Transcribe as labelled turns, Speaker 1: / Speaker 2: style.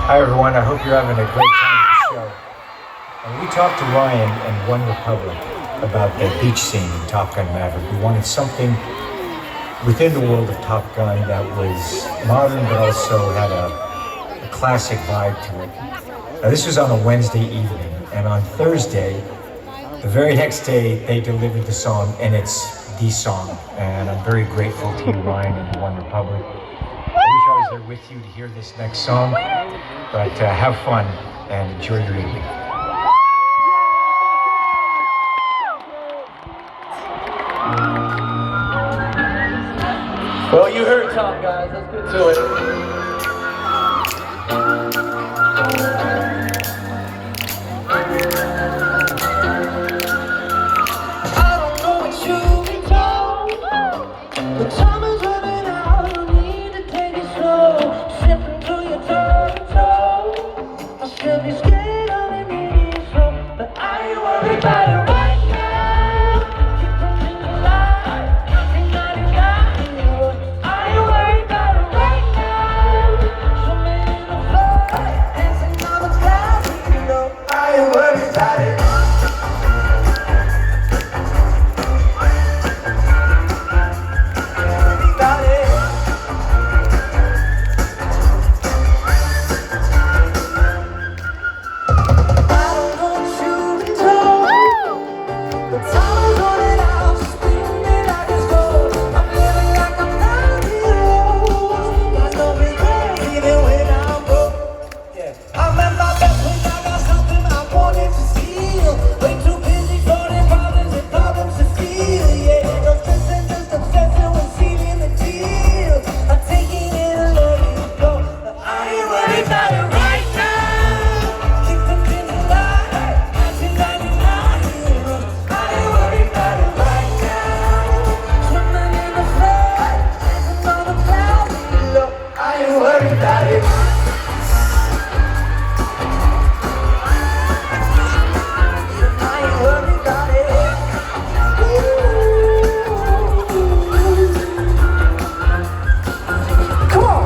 Speaker 1: Hi everyone, I hope you're having a great time at the show. We talked to Ryan and One Republic about the beach scene in Top Gun Maverick. We wanted something within the world of Top Gun that was modern but also had a classic vibe to it. Now, this was on a Wednesday evening, and on Thursday, the very next day, they delivered the song, and it's the song. And I'm very grateful to you, Ryan and One Republic. I wish I was there with you to hear this next song, but have fun and enjoy your evening.
Speaker 2: Well, you heard Tom, guys. Let's get to it.